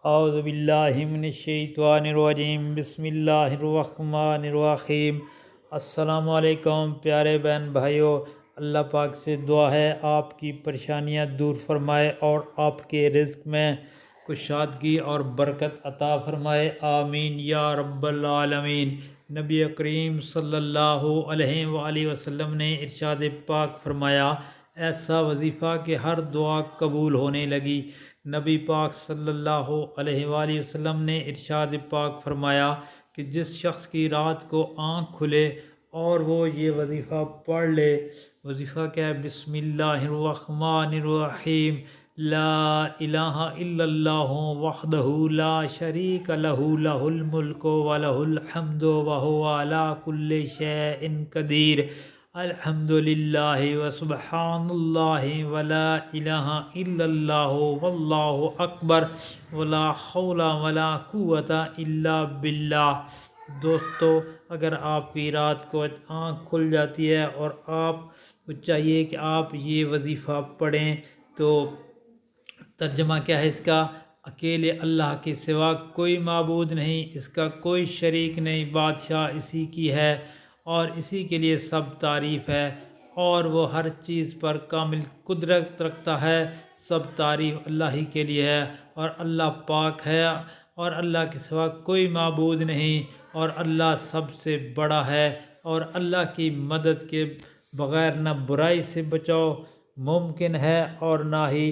اعوذ باللہ من الشیطان الرجیم، بسم اللہ الرحمن الرحیم۔ السلام علیکم پیارے بہن بھائیوں، اللہ پاک سے دعا ہے آپ کی پریشانیاں دور فرمائے اور آپ کے رزق میں کشادگی اور برکت عطا فرمائے، آمین یا رب العالمین۔ نبی کریم صلی اللہ علیہ وآلہ وسلم نے ارشاد پاک فرمایا، ایسا وظیفہ کہ ہر دعا قبول ہونے لگی۔ نبی پاک صلی اللہ علیہ وآلہ وسلم نے ارشاد پاک فرمایا کہ جس شخص کی رات کو آنکھ کھلے اور وہ یہ وظیفہ پڑھ لے، وظیفہ کیا ہے؟ بسم اللہ الرحمن الرحیم، لا الہ الا اللہ وحدہ لا شریک لہ، لہ الملک ولہ الحمد وہو علی کل شیء قدیر، الحمد للہ وسبحان اللہ ولا الہ الا اللہ واللہ اکبر ولا حول ولا قوت الا باللہ۔ دوستو، اگر آپ کی رات کو آنکھ کھل جاتی ہے اور آپ کو چاہیے کہ آپ یہ وظیفہ پڑھیں، تو ترجمہ کیا ہے اس کا؟ اکیلے اللہ کے سوا کوئی معبود نہیں، اس کا کوئی شریک نہیں، بادشاہ اسی کی ہے اور اسی کے لیے سب تعریف ہے، اور وہ ہر چیز پر کامل قدرت رکھتا ہے۔ سب تعریف اللہ ہی کے لیے ہے اور اللہ پاک ہے اور اللہ کے سوا کوئی معبود نہیں، اور اللہ سب سے بڑا ہے، اور اللہ کی مدد کے بغیر نہ برائی سے بچاؤ ممکن ہے اور نہ ہی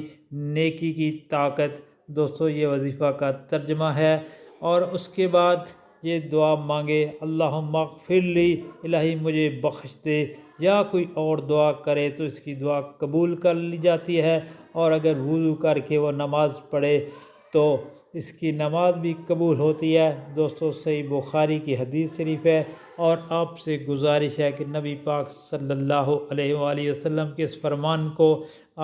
نیکی کی طاقت۔ دوستو، یہ وظیفہ کا ترجمہ ہے، اور اس کے بعد یہ دعا مانگے، اللہم اغفر لی، الہی مجھے بخش دے، یا کوئی اور دعا کرے تو اس کی دعا قبول کر لی جاتی ہے، اور اگر وضو کر کے وہ نماز پڑھے تو اس کی نماز بھی قبول ہوتی ہے۔ دوستو، صحیح بخاری کی حدیث شریف ہے، اور آپ سے گزارش ہے کہ نبی پاک صلی اللہ علیہ وآلہ وسلم کے اس فرمان کو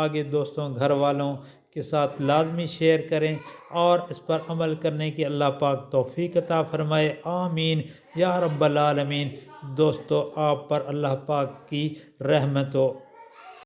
آگے دوستوں گھر والوں کے ساتھ لازمی شیئر کریں، اور اس پر عمل کرنے کی اللہ پاک توفیق عطا فرمائے، آمین یا رب العالمین۔ دوستو، آپ پر اللہ پاک کی رحمت و